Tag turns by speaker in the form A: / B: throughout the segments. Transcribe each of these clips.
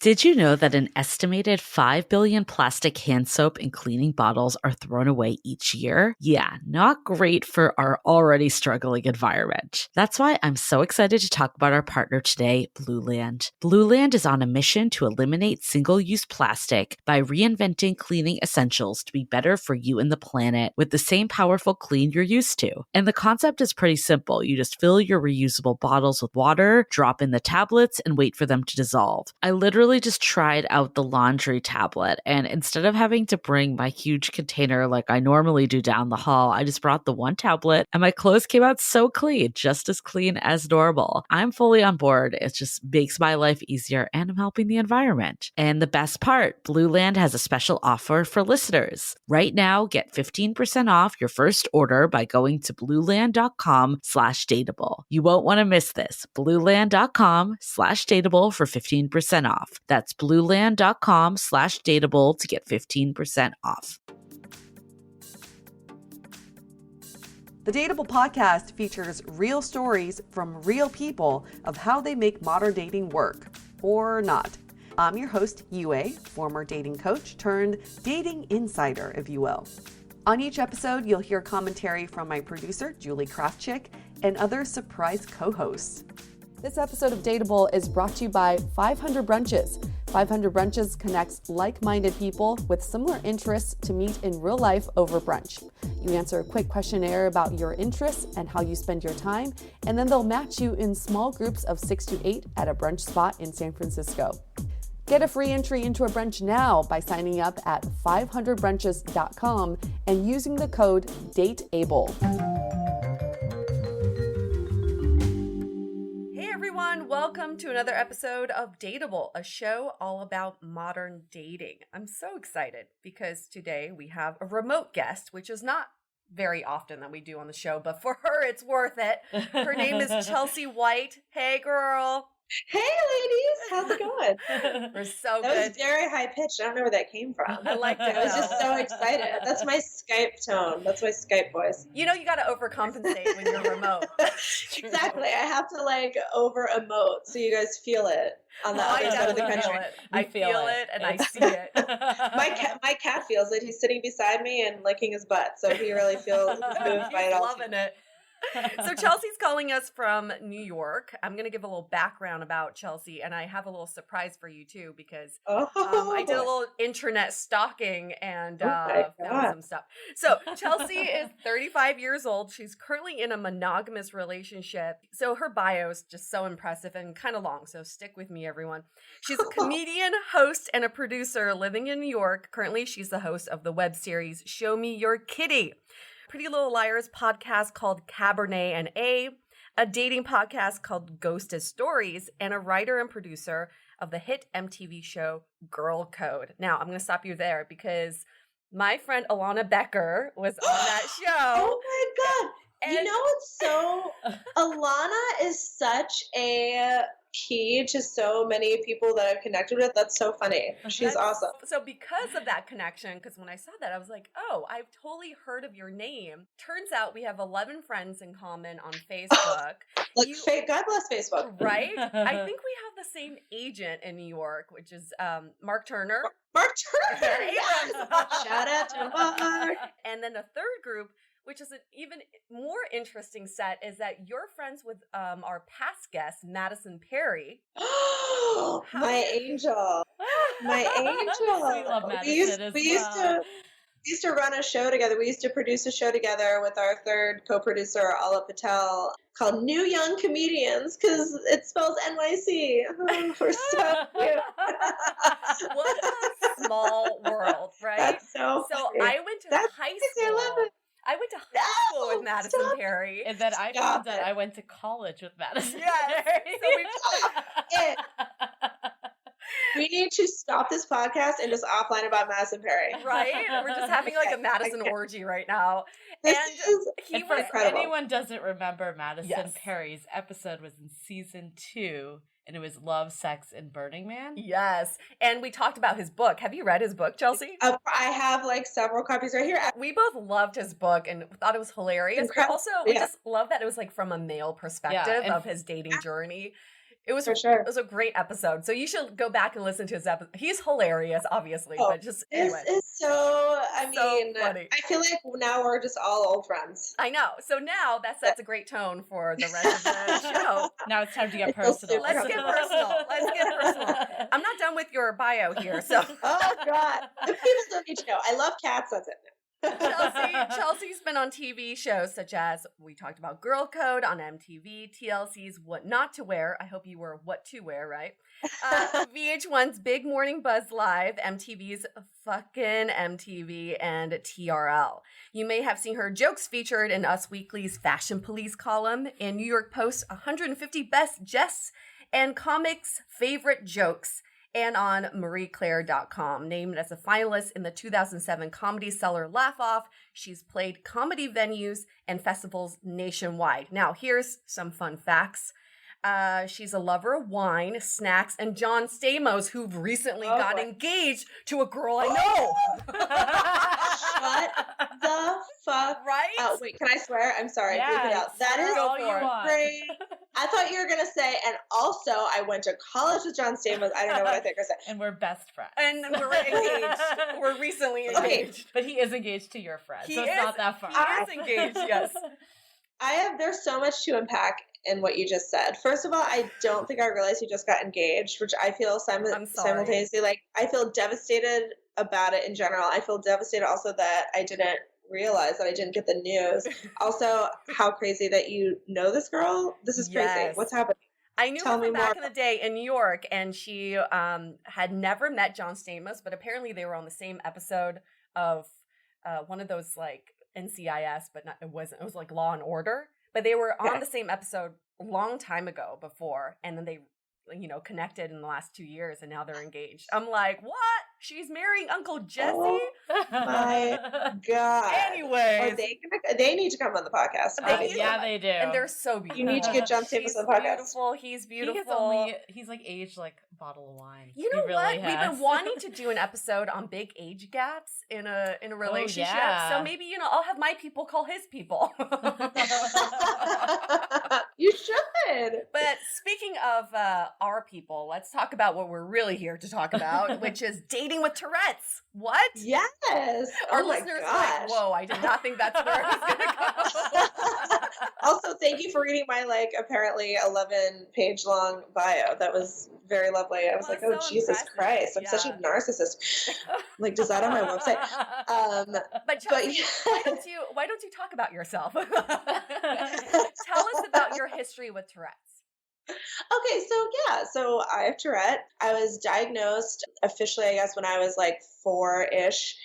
A: Did you know that an estimated 5 billion plastic hand soap and cleaning bottles are thrown away each year? Yeah, not great for our already struggling environment. That's why I'm so excited to talk about our partner today, Blueland. Blueland is on a mission to eliminate single-use plastic by reinventing cleaning essentials to be better for you and the planet with the same powerful clean you're used to. And the concept is pretty simple. You just fill your reusable bottles with water, drop in the tablets, and wait for them to dissolve. I literally just tried out the laundry tablet, and instead of having to bring my huge container like I normally do down the hall, I just brought the one tablet and my clothes came out so clean, just as clean as normal. I'm fully on board. It just makes my life easier and I'm helping the environment. And the best part, Blueland has a special offer for listeners. Right now, get 15% off your first order by going to blueland.com/dateable. You won't want to miss this. Blueland.com/dateable for 15% off. That's blueland.com/dateable to get 15% off.
B: The Dateable podcast features real stories from real people of how they make modern dating work, or not. I'm your host, Yue, former dating coach turned dating insider, if you will. On each episode, you'll hear commentary from my producer, Julie Kraftchick, and other surprise co-hosts. This episode of Dateable is brought to you by 500 Brunches. 500 Brunches connects like-minded people with similar interests to meet in real life over brunch. You answer a quick questionnaire about your interests and how you spend your time, and then they'll match you in small groups of 6 to 8 at a brunch spot in San Francisco. Get a free entry into a brunch now by signing up at 500brunches.com and using the code DATEABLE. Welcome to another episode of Dateable, a show all about modern dating. I'm so excited because today we have a remote guest, which is not very often that we do on the show, but for her, it's worth it. Her name is Chelsea White. Hey, girl.
C: Hey, ladies. How's it going?
B: We're so good.
C: That was very high pitched. I don't know where that came from.
B: I liked it.
C: I was just so excited. That's my Skype tone. That's my Skype voice.
B: You know, you got to overcompensate when you're remote.
C: Exactly. I have to over emote so you guys feel it on the other side of the country.
B: I feel it and I see it.
C: My cat feels it. He's sitting beside me and licking his butt, so he really feels moved by it all.
B: Loving it. So Chelsea's calling us from New York. I'm going to give a little background about Chelsea, and I have a little surprise for you too, because I did a little internet stalking and found some stuff. So Chelsea is 35 years old. She's currently in a monogamous relationship. So her bio is just so impressive and kind of long, so stick with me, everyone. She's a comedian, host, and a producer living in New York. Currently, she's the host of the web series Show Me Your Kitty, Pretty Little Liars podcast called Cabernet and a dating podcast called Ghost as Stories, and a writer and producer of the hit MTV show Girl Code. Now, I'm going to stop you there because my friend Alana Becker was on that show.
C: Oh my God. And you know what's so... Alana is such a key to so many people that I've connected with. That's so funny. She's awesome.
B: So because of that connection, because when I saw that, I was like, oh, I've totally heard of your name. Turns out we have 11 friends in common on Facebook.
C: God bless Facebook.
B: Right? I think we have the same agent in New York, which is Mark Turner.
C: Mark Turner! Yes! Shout out to Mark!
B: And then a third group, which is an even more interesting set, is that you're friends with our past guest, Madison Perry.
C: My angel. My angel.
A: We love Madison
C: we used to run a show together. We used to produce a show together with our third co-producer, Ala Patel, called New Young Comedians, because it spells NYC. Oh, we're so cute.
B: What a small world, right?
C: That's so funny.
B: I went to high school.
C: I love it.
B: I went to high school with Madison Perry.
A: And then I found that I went to college with Madison Perry.
C: We need to stop this podcast and just offline about Madison Perry.
B: Right? We're just having like a Madison orgy right now.
C: This
B: and
A: if anyone doesn't remember, Madison Perry's episode was in season 2. And it was Love, Sex, and Burning Man?
B: Yes. And we talked about his book. Have you read his book, Chelsea?
C: I have several copies right here.
B: We both loved his book and thought it was hilarious. But also, we just love that it was from a male perspective of his dating journey.
D: It was
C: For sure.
D: It was a great episode. So you should go back and listen to his episode. He's hilarious, obviously, but just anyway.
C: This is I mean,
D: funny.
C: I feel like now we're just all old friends.
D: I know. So now that sets a great tone for the rest of the show.
A: Now it's time to get
C: I feel
A: personal.
D: Let's get personal. Let's get personal. I'm not done with your bio here, so
C: Oh God, the people don't need to know. I love cats. That's it.
D: Chelsea's been on TV shows such as, we talked about Girl Code on MTV, TLC's What Not to Wear. I hope you were What to Wear, right? VH1's Big Morning Buzz Live, MTV's Fucking MTV, and TRL. You may have seen her jokes featured in Us Weekly's Fashion Police column, in New York Post's 150 Best Jests and Comics Favorite Jokes, and on marieclaire.com. Named as a finalist in the 2007 Comedy Cellar Laugh Off, she's played comedy venues and festivals nationwide. Now, here's some fun facts. She's a lover of wine, snacks, and John Stamos, who recently got engaged to a girl I know.
C: Shut the fuck
D: Right?
C: out. Wait, can I swear? I'm sorry.
A: Yeah,
C: Bleep it out. That is
A: all you want.
C: great. I thought you were going to say, and also I went to college with John Stamos. I don't know what I think I said.
A: And we're best friends.
D: And we're engaged. We're recently engaged.
A: But he is engaged to your friend,
D: He
A: so it's
D: is-
A: not that far.
D: He is engaged, yes.
C: There's so much to unpack in what you just said. First of all, I don't think I realized you just got engaged, which I feel
D: I'm sorry.
C: simultaneously, like, I feel devastated about it in general. I feel devastated also that I didn't realize that I didn't get the news. Also, how crazy that you know this girl. This is crazy.
D: Yes.
C: What's happening?
D: I knew
C: Tell
D: her
C: me
D: from back
C: more.
D: in the day in New York, and she had never met John Stamos, but apparently they were on the same episode of one of those like NCIS, but not, it was like Law and Order. But they were on the same episode a long time ago before, and then they, connected in the last 2 years, and now they're engaged. I'm like, what? She's marrying Uncle Jesse?
C: Oh my God.
D: Anyways.
C: They need to come on the podcast.
A: Yeah, they do.
D: And they're so beautiful.
C: You need to get John Stamos on the podcast.
D: Beautiful. He's beautiful.
A: He's like aged like a bottle of wine.
D: You know
A: He really
D: what? We've
A: has.
D: been wanting to do an episode on big age gaps in a relationship.
A: yeah.
D: So maybe, I'll have my people call his people.
C: You should.
D: But speaking of our people, let's talk about what we're really here to talk about, which is dating with Tourette's. What?
C: Yes.
D: Our
C: Oh my
D: listeners are
C: gosh.
D: like, whoa, I did not think that's where I was going to go.
C: Also, thank you for reading my apparently 11-page long bio. That was very lovely. I was like,
D: Well,
C: oh,
D: so
C: Jesus
D: impressive.
C: Christ, I'm such a narcissist. Like, does that on my website?
D: But Chelsea, why don't you talk about yourself? Tell us about your history with Tourette's.
C: Okay, so I have Tourette. I was diagnosed officially, I guess, when I was like 4-ish.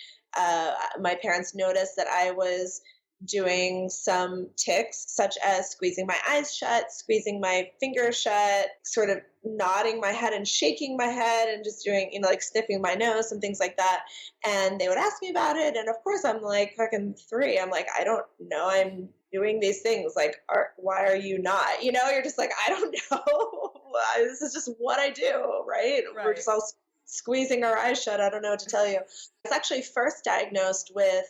C: My parents noticed that I was doing some tics, such as squeezing my eyes shut, squeezing my fingers shut, sort of nodding my head and shaking my head, and just doing, like sniffing my nose and things like that. And they would ask me about it. And of course, I'm like fucking 3. I'm like, I don't know. I'm doing these things. Like, why are you not? You're just like, I don't know. This is just what I do, right? We're just all squeezing our eyes shut. I don't know what to tell you. I was actually first diagnosed with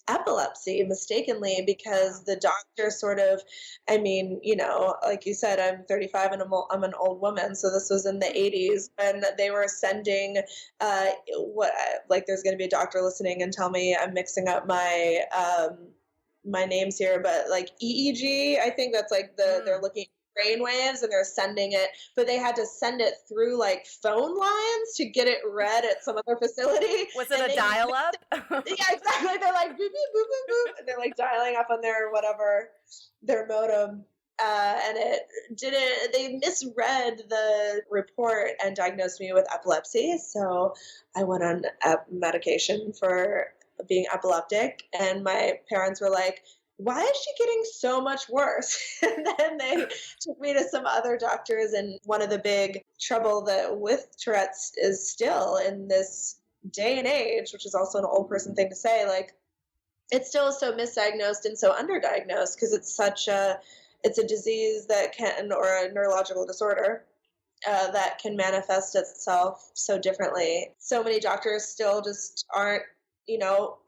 C: epilepsy mistakenly because the doctor sort of, like you said, I'm 35 and I'm an old woman. So this was in the 80s, and they were sending there's going to be a doctor listening and tell me I'm mixing up my names here, but like EEG, I think that's like they're looking at brain waves and they're sending it, but they had to send it through like phone lines to get it read at some other facility.
D: Was it a dial-up?
C: Yeah, exactly. They're like boop, boop, boop, boop, boop, and they're like dialing up on their modem. And it didn't, they misread the report and diagnosed me with epilepsy. So I went on medication for being epileptic, and my parents were like, why is she getting so much worse? And then they took me to some other doctors, and one of the big trouble that with Tourette's is still in this day and age, which is also an old person thing to say, like, it's still so misdiagnosed and so underdiagnosed because it's a disease that can, or a neurological disorder that can manifest itself so differently. So many doctors still just aren't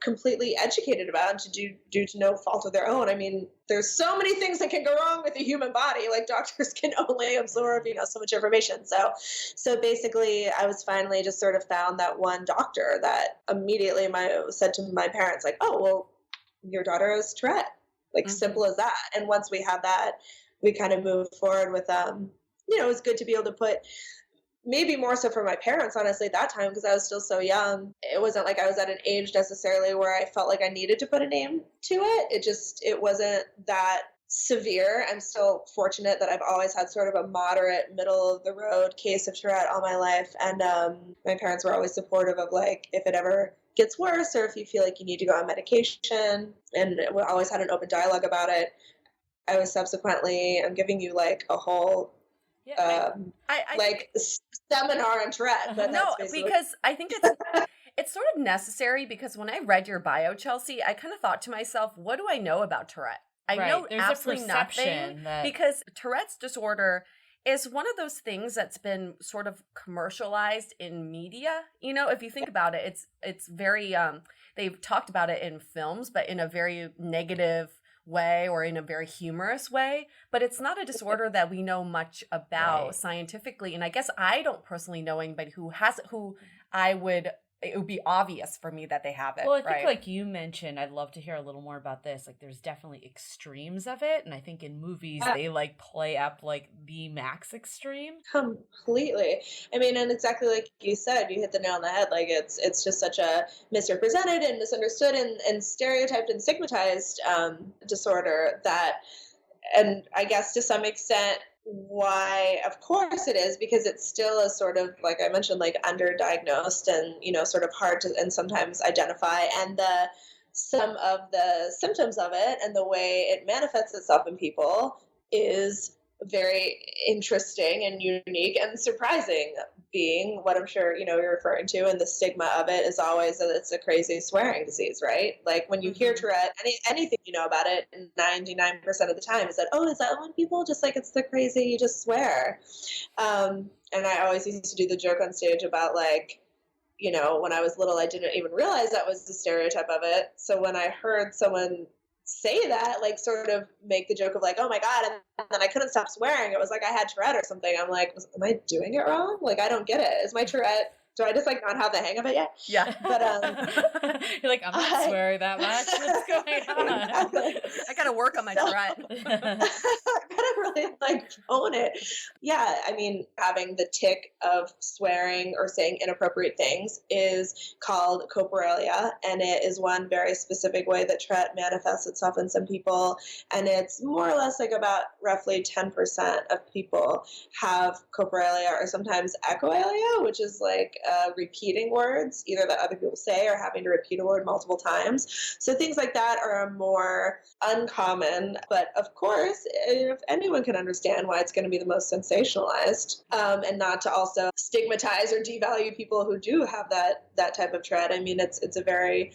C: completely educated about due to no fault of their own. I mean, there's so many things that can go wrong with the human body. Like doctors can only absorb, so much information. So basically I was finally just sort of found that one doctor that immediately said to my parents, like, oh, well, your daughter has Tourette, like simple as that. And once we had that, we kind of moved forward with, it was good to be able to put, maybe more so for my parents, honestly, at that time, because I was still so young. It wasn't like I was at an age necessarily where I felt like I needed to put a name to it. It wasn't that severe. I'm still fortunate that I've always had sort of a moderate, middle of the road case of Tourette all my life. And my parents were always supportive of, like, if it ever gets worse or if you feel like you need to go on medication, and we always had an open dialogue about it. I was subsequently, I'm giving you like a whole seminar on Tourette. But
D: no, because I think it's sort of necessary, because when I read your bio, Chelsea, I kind of thought to myself, what do I know about Tourette? I know there's absolutely nothing, because Tourette's disorder is one of those things that's been sort of commercialized in media. If you think about it, it's very they've talked about it in films, but in a very negative way or in a very humorous way, but it's not a disorder that we know much about scientifically. And I guess I don't personally know anybody who has it, it would be obvious for me that they have it.
A: Well, I think like you mentioned, I'd love to hear a little more about this. Like there's definitely extremes of it. And I think in movies, they like play up like the max extreme.
C: Completely. I mean, and exactly like you said, you hit the nail on the head. Like it's just such a misrepresented and misunderstood and stereotyped and stigmatized disorder that, and I guess to some extent, why of course it is, because it's still a sort of, like I mentioned, like underdiagnosed and sort of hard to and sometimes identify, and some of the symptoms of it and the way it manifests itself in people is very interesting and unique and surprising, being what I'm sure you're referring to, and the stigma of it is always that it's a crazy swearing disease, right? Like when you hear Tourette, anything about it, 99% of the time is that, oh, is that when people just like, it's the crazy, you just swear. And I always used to do the joke on stage about like, when I was little, I didn't even realize that was the stereotype of it. So when I heard someone say that, like sort of make the joke of like, oh my God, and then I couldn't stop swearing. It was like I had Tourette or something. I'm like, am I doing it wrong? Like, I don't get it. Is my Tourette, do I just like not have the hang of it yet?
D: Yeah.
C: But
A: you're like, I'm not swearing that much. What's going on?
C: Exactly.
D: I gotta work on my Tourette.
C: I gotta really like own it. Yeah, I mean, having the tick of swearing or saying inappropriate things is called copralia, and it is one very specific way that Tourette manifests itself in some people, and it's more or less like about roughly 10% of people have copralia, or sometimes echoalia, which is like repeating words, either that other people say or having to repeat a word multiple times. So things like that are more uncommon, but of course, if anyone can understand why it's going to be the most sensationalized, and not to also stigmatize or devalue people who do have that type of Tourette. I mean, it's a very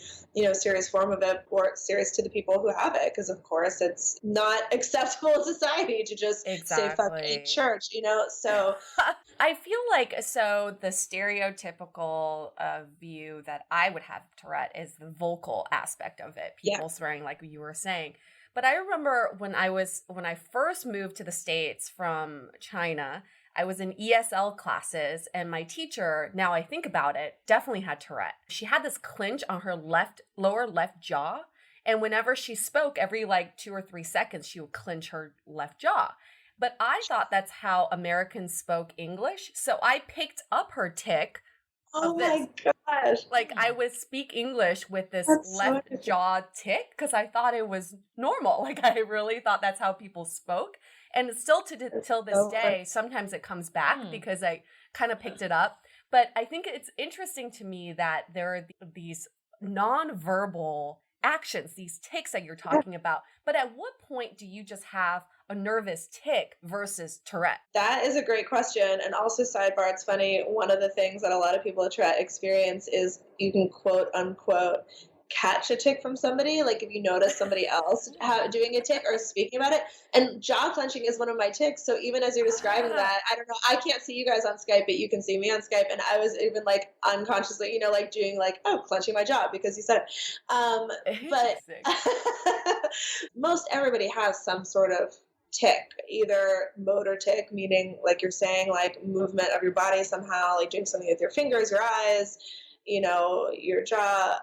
C: serious form of it, or it's serious to the people who have it, because of course it's not acceptable in society to just say fuck in church, so
D: I feel like, so the stereotypical view that I would have of Tourette is the vocal aspect of it, people swearing like you were saying. But I remember when I first moved to the States from China, I was in ESL classes, and my teacher, now I think about it, definitely had Tourette. She had this clench on her lower left jaw, and whenever she spoke, every like 2 or 3 seconds, she would clench her left jaw. But I thought that's how Americans spoke English, so I picked up her tick.
C: Oh my gosh.
D: Like I would speak English with this left jaw tick because I thought it was normal. Like I really thought that's how people spoke. And still till this day, sometimes it comes back because I kind of picked it up. But I think it's interesting to me that there are these nonverbal actions, these ticks that you're talking about. But at what point do you just have a nervous tick versus Tourette?
C: That is a great question. And also, sidebar, it's funny, one of the things that a lot of people with Tourette experience is you can quote unquote catch a tic from somebody, like if you notice somebody else doing a tic or speaking about it. And jaw clenching is one of my tics. So even as you're describing that, I don't know, I can't see you guys on Skype, but you can see me on Skype. And I was even like unconsciously, you know, like doing like, oh, clenching my jaw because you said it. But most everybody has some sort of tic, either motor tic, meaning like you're saying, like movement of your body somehow, like doing something with your fingers, your eyes, you know, your jaw,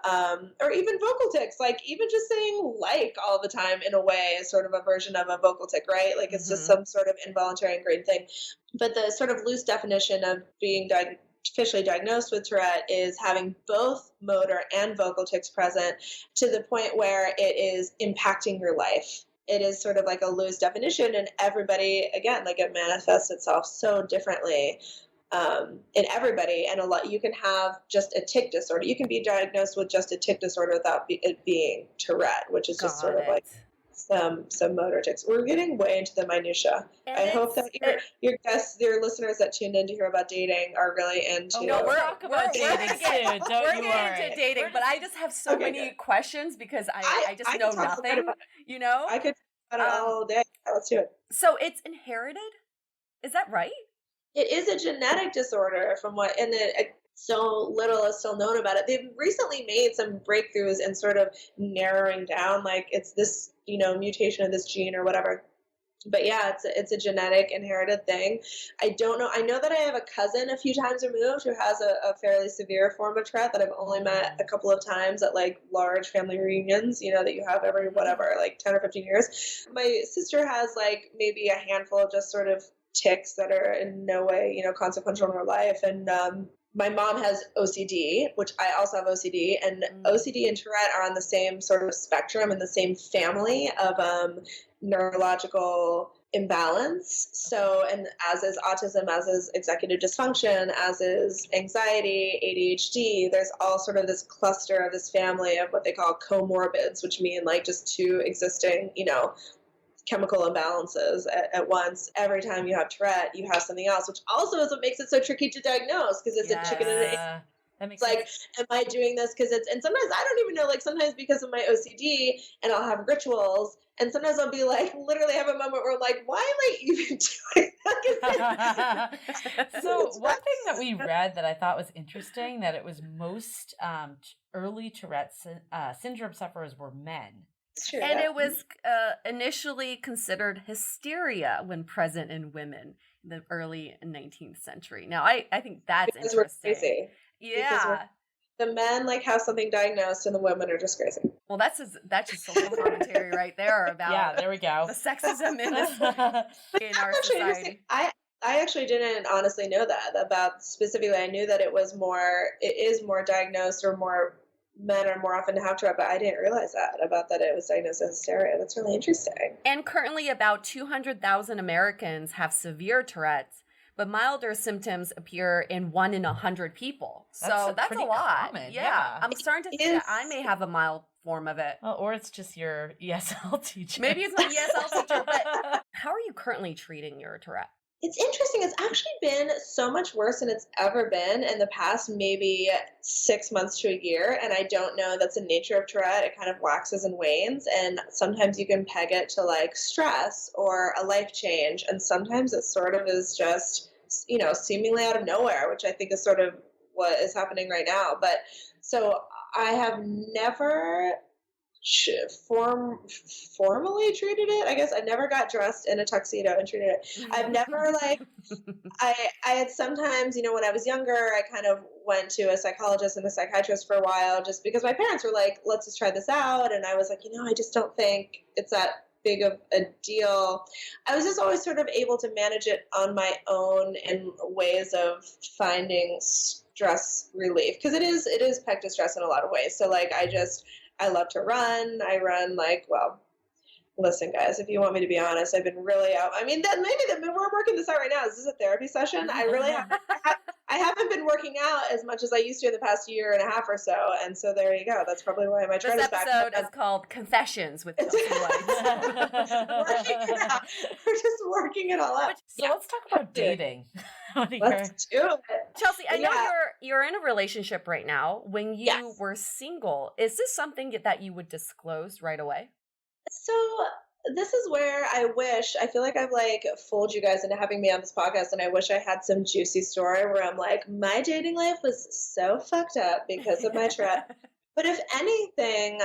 C: or even vocal tics, like even just saying like all the time in a way is sort of a version of a vocal tic, right? Like it's just some sort of involuntary ingrained thing. But the sort of loose definition of being officially diagnosed with Tourette is having both motor and vocal tics present to the point where it is impacting your life. It is sort of like a loose definition, and everybody, again, like it manifests itself so differently in everybody. And a lot, you can have just a tic disorder. You can be diagnosed with just a tic disorder without it being Tourette, which is just sort of like some motor tics. We're getting way into the minutia. And I hope that your guests, your listeners that tuned in to hear about dating are really into.
D: No, we're dating soon. We're getting into dating, but I just have so many questions because I just know nothing. You know,
C: I could talk about it all day. Let's do it.
D: So it's inherited. Is that right?
C: It is a genetic disorder, from what, and so little is still known about it. They've recently made some breakthroughs in sort of narrowing down, like it's this, you know, mutation of this gene or whatever. But yeah, it's a genetic inherited thing. I don't know. I know that I have a cousin a few times removed who has a fairly severe form of Tourette that I've only met a couple of times at like large family reunions, you know, that you have every whatever, like 10 or 15 years. My sister has like maybe a handful of just sort of tics that are in no way, you know, consequential in her life. And my mom has OCD, which I also have OCD, and OCD and Tourette are on the same sort of spectrum and the same family of neurological imbalance. So, and as is autism, as is executive dysfunction, as is anxiety, ADHD, there's all sort of this cluster of this family of what they call comorbids, which mean like just two existing, you know, chemical imbalances at once. Every time you have Tourette, you have something else, which also is what makes it so tricky to diagnose, because it's a chicken and an egg.
D: That makes
C: like,
D: sense.
C: am I doing this because it's, and sometimes I don't even know, like sometimes because of my OCD, and I'll have rituals, and sometimes I'll be like, literally have a moment where I'm like, why am I even doing that?
E: So one thing that we read that I thought was interesting, that it was most early Tourette syndrome sufferers were men.
C: True,
D: and it was initially considered hysteria when present in women in the early 19th century. Now, I think that's
C: because
D: interesting.
C: We're crazy.
D: Yeah.
C: The men like have something diagnosed, and the women are just crazy.
D: Well, that's just social commentary right there about
E: there we go.
D: the sexism in our society.
C: I actually didn't honestly know that about specifically. I knew that it is more diagnosed, or more men are more often to have Tourette, but I didn't realize that it was diagnosed as hysteria. That's really interesting.
D: And currently about 200,000 Americans have severe Tourette's, but milder symptoms appear in 1 in 100 people. So that's a lot.
E: Common.
D: Yeah. I'm starting to think that I may have a mild form of it.
E: Well, or it's just your ESL teacher.
D: Maybe it's my ESL teacher, but how are you currently treating your Tourette?
C: It's interesting. It's actually been so much worse than it's ever been in the past maybe 6 months to a year. And I don't know, that's the nature of Tourette. It kind of waxes and wanes. And sometimes you can peg it to like stress or a life change. And sometimes it sort of is just, you know, seemingly out of nowhere, which I think is sort of what is happening right now. But so I have never formally treated it. I guess I never got dressed in a tuxedo and treated it. I've never like I had sometimes, you know, when I was younger, I kind of went to a psychologist and a psychiatrist for a while, just because my parents were like, let's just try this out, and I was like, you know, I just don't think it's that big of a deal. I was just always sort of able to manage it on my own in ways of finding stress relief, because it is pegged to stress in a lot of ways. So like I love to run. I run like, well, listen, guys, if you want me to be honest, I've been really out. I mean, we're working this out right now. Is this a therapy session? I really have, I I haven't been working out as much as I used to in the past year and a half or so, and so there you go. That's probably why my Tourette
D: This
C: is back.
D: episode is called Confessions with Chelsea White.
C: Working it out. We're just working it all out.
E: So let's talk about dating.
C: Let's do it.
D: Chelsea, I know
C: Yeah.
D: you're in a relationship right now. When you
C: Yes.
D: were single, is this something that you would disclose right away?
C: So this is where I feel like I've like fooled you guys into having me on this podcast, and I wish I had some juicy story where I'm like, my dating life was so fucked up because of my Tourette. But if anything,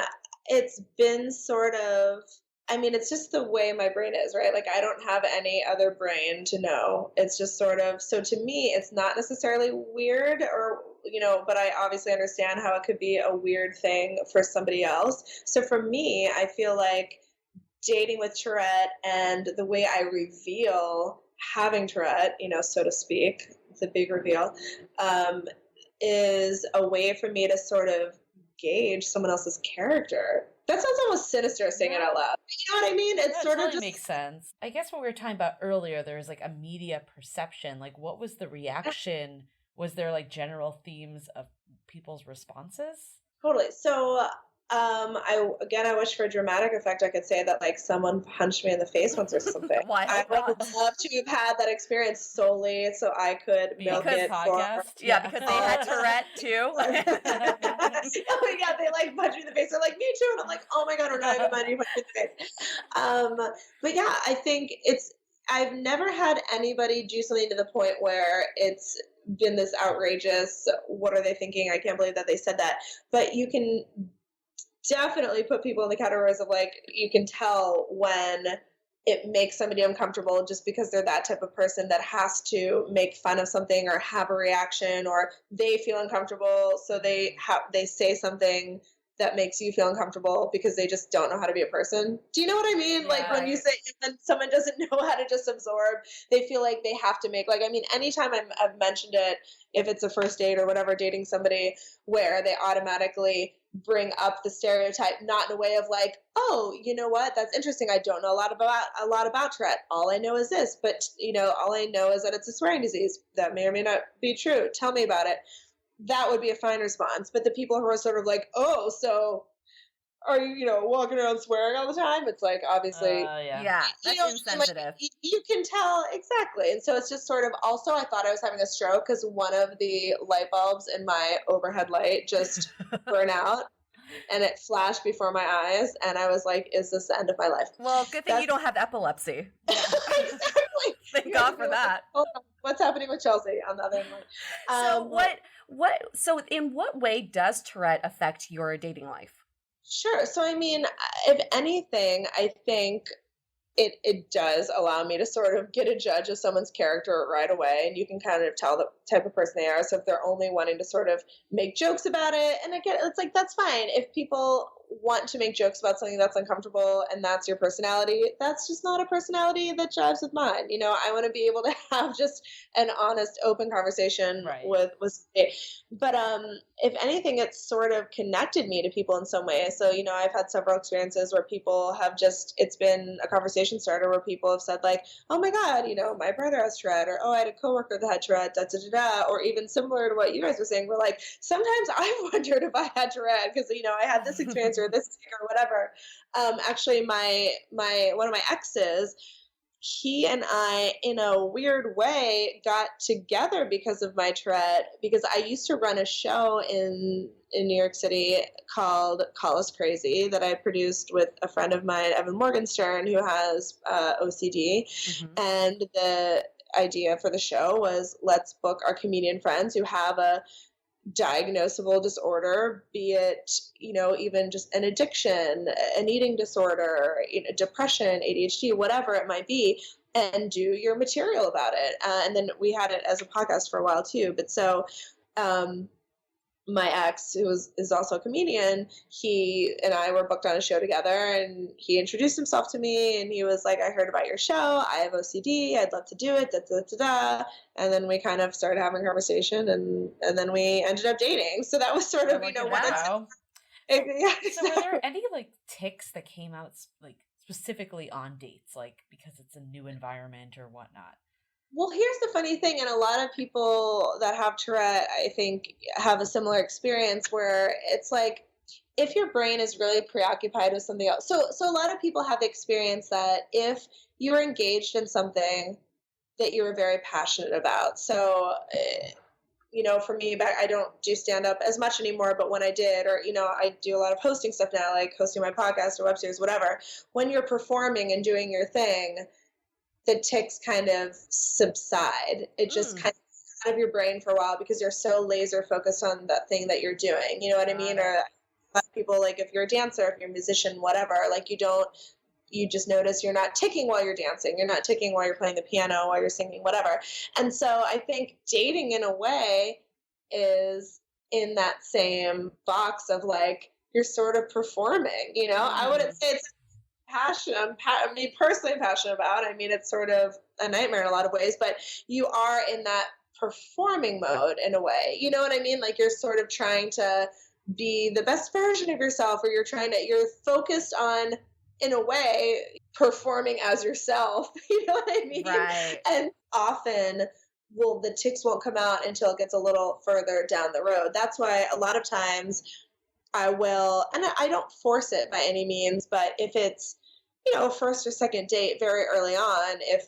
C: it's been sort of, I mean, it's just the way my brain is, right? Like, I don't have any other brain to know. It's just sort of, so to me, it's not necessarily weird or, but I obviously understand how it could be a weird thing for somebody else. So for me, I feel like dating with Tourette and the way I reveal having Tourette, so to speak, the big reveal, is a way for me to sort of gauge someone else's character. That sounds almost sinister saying it out loud. You know what I mean? It's sort of
E: totally
C: just
E: makes sense. I guess what we were talking about earlier, there was like a media perception. Like, what was the reaction? Was there like general themes of people's responses?
C: totally. So I wish for a dramatic effect I could say that like someone punched me in the face once or something.
D: Why?
C: I would love to have had that experience solely so I could milk
E: Because
C: it for
E: podcast?
D: Yeah, because they had Tourette too.
C: oh my god, they like punch me in the face. They're like, me too. And I'm like, oh my god, we're not even minding punch me in the face. But yeah, I think I've never had anybody do something to the point where it's been this outrageous, what are they thinking? I can't believe that they said that. But you can definitely put people in the categories of like, you can tell when it makes somebody uncomfortable just because they're that type of person that has to make fun of something or have a reaction, or they feel uncomfortable, so they say something that makes you feel uncomfortable because they just don't know how to be a person. Do you know what I mean?
E: Yeah.
C: Like when someone doesn't know how to just absorb, they feel like they have to make, like, I mean, anytime I've mentioned it, if it's a first date or whatever, dating somebody, where they automatically bring up the stereotype, not in a way of like, oh, you know what, that's interesting, I don't know a lot about Tourette, all I know is this, but all I know is that it's a swearing disease. That may or may not be true, tell me about it. That would be a fine response. But the people who are sort of like, oh, so are you walking around swearing all the time, it's like, obviously
D: Yeah, that's insensitive.
C: like, you can tell exactly. And so it's just sort of, also I thought I was having a stroke because one of the light bulbs in my overhead light just burned out and it flashed before my eyes, and I was like, is this the end of my life?
D: Well, good thing you don't have epilepsy.
C: Exactly.
D: Thank God for that.
C: Hold on. What's happening with Chelsea on the other end?
D: So in what way does Tourette affect your dating life?
C: Sure. So, I mean, if anything, I think it does allow me to sort of get a judge of someone's character right away, and you can kind of tell the type of person they are. So if they're only wanting to sort of make jokes about it, and again, it's like, that's fine. If people want to make jokes about something that's uncomfortable and that's your personality, that's just not a personality that jives with mine. I want to be able to have just an honest, open conversation with somebody. But if anything, it's sort of connected me to people in some way. So, I've had several experiences where people have it's been a conversation starter where people have said like, oh my God, my brother has Tourette, or, oh, I had a coworker that had Tourette, da, da, da, da. Or even similar to what you guys were saying, we're like, sometimes I've wondered if I had Tourette because, I had this experience or this thing or whatever. Actually, my one of my exes, he and I, in a weird way, got together because of my Tourette, because I used to run a show in New York City called Call Us Crazy that I produced with a friend of mine, Evan Morgenstern, who has OCD. Mm-hmm. And the idea for the show was, let's book our comedian friends who have a diagnosable disorder, be it, even just an addiction, an eating disorder, depression, ADHD, whatever it might be, and do your material about it. And then we had it as a podcast for a while too. But so, my ex, who is also a comedian, he and I were booked on a show together, and he introduced himself to me, and he was like, I heard about your show, I have OCD, I'd love to do it, da, da, da, da. And then we kind of started having a conversation, and then we ended up dating. So that was sort of, one of
E: yeah. So were there any like tics that came out like specifically on dates, like because it's a new environment or whatnot?
C: Well, here's the funny thing, and a lot of people that have Tourette, I think, have a similar experience where it's like if your brain is really preoccupied with something else. So a lot of people have the experience that if you were engaged in something that you were very passionate about. So, for me, I don't do stand up as much anymore, but when I did, or, I do a lot of hosting stuff now, like hosting my podcast or web series, whatever. When you're performing and doing your thing, the tics kind of subside. It just kind of out of your brain for a while because you're so laser focused on that thing that you're doing. You know what I mean? Or a lot of people, like if you're a dancer, if you're a musician, whatever, like you just notice you're not ticking while you're dancing. You're not ticking while you're playing the piano, while you're singing, whatever. And so I think dating in a way is in that same box of like, you're sort of performing, I wouldn't say it's passion I'm me personally passionate about. I mean, it's sort of a nightmare in a lot of ways, but you are in that performing mode in a way. You know what I mean? Like you're sort of trying to be the best version of yourself, or you're focused on, in a way, performing as yourself. You know what I mean?
D: Right.
C: And often, the tics won't come out until it gets a little further down the road. That's why a lot of times I will, and I don't force it by any means, but if it's, first or second date very early on, if,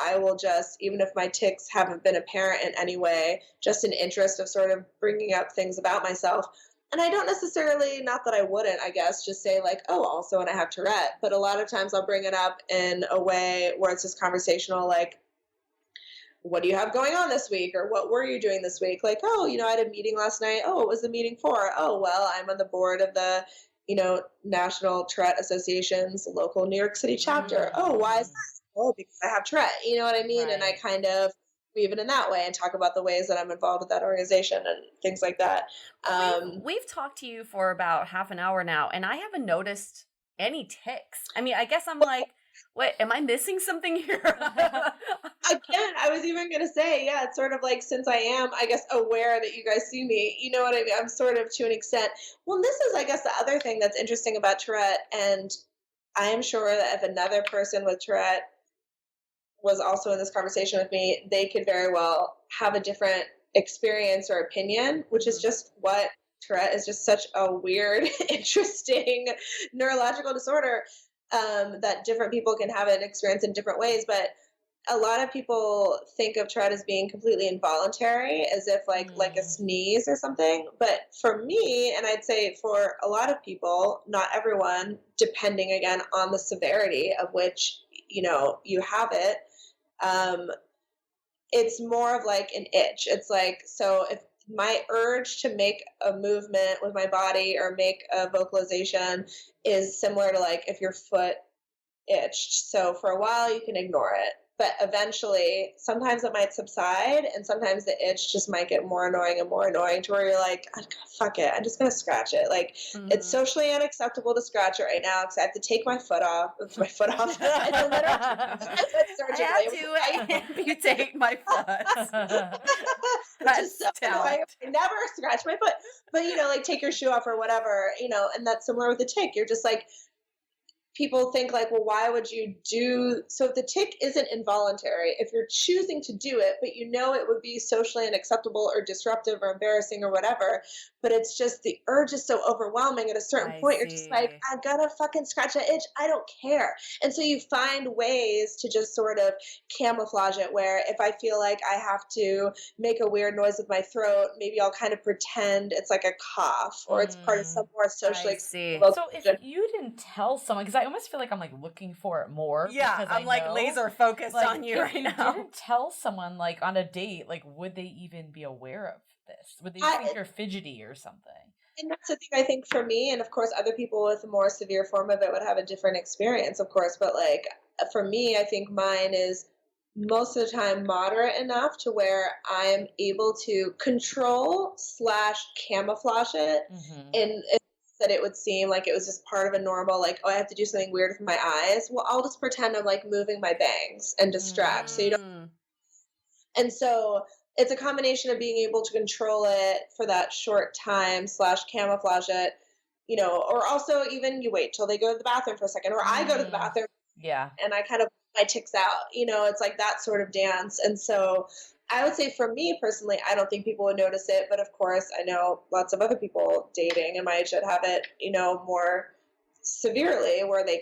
C: I will just, even if my tics haven't been apparent in any way, just an interest of sort of bringing up things about myself. And I don't necessarily, not that I wouldn't, I guess, just say like, oh, also, and I have Tourette. But a lot of times I'll bring it up in a way where it's just conversational, like, what do you have going on this week? Or what were you doing this week? Like, oh, I had a meeting last night. Oh, what was the meeting for? Oh, well, I'm on the board of the, National Tourette Association's local New York City chapter. Oh, why is that? Oh, because I have Tourette. You know what I mean? Right. And I kind of weave it in that way and talk about the ways that I'm involved with that organization and things like that.
D: We've talked to you for about half an hour now, and I haven't noticed any tics. I mean, I guess I'm like, wait, am I missing something here?
C: Again, I was even going to say, yeah, it's sort of like, since I am, I guess, aware that you guys see me, you know what I mean? I'm sort of, to an extent. Well, this is, I guess, the other thing that's interesting about Tourette, and I am sure that if another person with Tourette was also in this conversation with me, they could very well have a different experience or opinion, which is just what Tourette is, just such a weird, interesting neurological disorder that different people can have an experience in different ways. But a lot of people think of Tourette as being completely involuntary, as if like a sneeze or something. But for me, and I'd say for a lot of people, not everyone, depending again on the severity of which, you have it, it's more of like an itch. It's like, so if my urge to make a movement with my body or make a vocalization is similar to like if your foot itched. So for a while you can ignore it, but eventually sometimes it might subside, and sometimes the itch just might get more annoying and more annoying to where you're like, fuck it, I'm just going to scratch it. Like it's socially unacceptable to scratch it right now because I have to take my foot off. I
D: have to amputate my foot.
C: I never scratch my foot, but like take your shoe off or whatever, and that's similar with the tick. You're just like, people think like, well, why would you do so? If the tick isn't involuntary, if you're choosing to do it, but it would be socially unacceptable or disruptive or embarrassing or whatever, but it's just the urge is so overwhelming at a certain point, you're just like, I gotta fucking scratch that itch. I don't care. And so you find ways to just sort of camouflage it, where if I feel like I have to make a weird noise with my throat, maybe I'll kind of pretend it's like a cough or it's part of some more socially acceptable.
E: So if you didn't tell someone, because I almost feel like I'm like looking for it more.
D: Yeah, I'm like laser focused on you right now.
E: If you didn't tell someone like on a date, like would they even be aware of this? Would they think you're fidgety or something?
C: And that's the thing, I think, for me, and of course other people with a more severe form of it would have a different experience, of course, but like for me, I think mine is most of the time moderate enough to where I'm able to control / camouflage it in that it would seem like it was just part of a normal, like, oh, I have to do something weird with my eyes. Well, I'll just pretend I'm like moving my bangs and distract. So you don't. And so it's a combination of being able to control it for that short time / camouflage it, or also even you wait till they go to the bathroom for a second, or I go to the bathroom.
E: Yeah.
C: And I kind of my ticks out. It's like that sort of dance. And so I would say for me personally, I don't think people would notice it. But of course, I know lots of other people dating in my age that have it, more severely, where they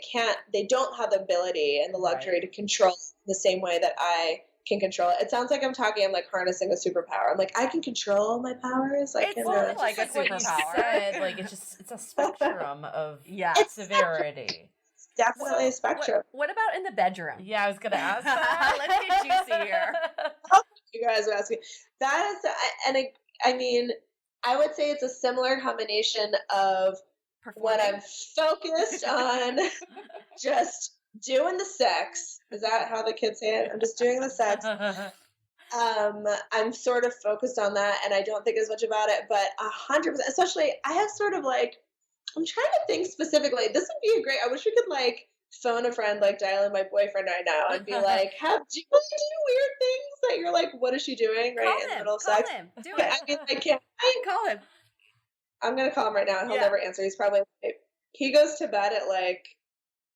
C: don't have the ability and the luxury to control the same way that I can control it. It sounds like I'm like harnessing a superpower. I'm like, I can control my powers.
E: It's not like a superpower. Like it's a spectrum of severity.
C: Definitely a spectrum.
D: What about in the bedroom?
E: Yeah, I was gonna ask.
D: Let's get juicy here.
C: You guys are asking. That is, I mean, I would say it's a similar combination of when I'm focused on just doing the sex. Is that how the kids say it? I'm just doing the sex. I'm sort of focused on that, and I don't think as much about it. But 100%, especially, I have sort of like, I'm trying to think specifically. This would be I wish we could like phone a friend, like dial in my boyfriend right now and be like, do you do weird things that you're like, what is she doing in the middle of sex?
D: Him. Do it.
C: I mean, I can't.
D: Call him.
C: I'm going to call him right now. He'll never answer. He's probably, he goes to bed at like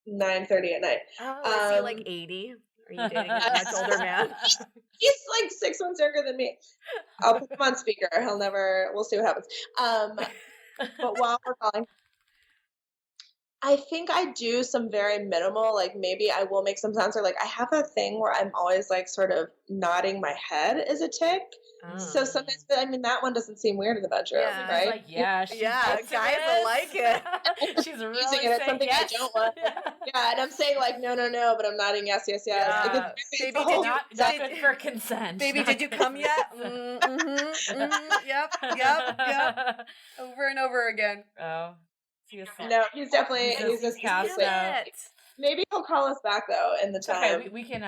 C: 9:30 at night.
D: Oh, is he like 80? Are you dating a much older man?
C: He's like 6 months younger than me. I'll put him on speaker. We'll see what happens. But while we're calling, I think I do some very minimal, like maybe I will make some sounds, or like I have a thing where I'm always like sort of nodding my head as a tick. So sometimes, I mean, that one doesn't seem weird in the bedroom, right?
E: Like, guys
D: will like it.
E: She's really
C: using it. It's something I don't want. Yeah, and I'm saying like, no, but I'm nodding yes.
E: Yeah.
C: Baby,
E: not good for consent.
D: Baby, did you come yet? Yep. Over and over again.
E: Oh.
C: No, he's definitely he's just maybe he'll call us back though in the time.
E: Okay, we can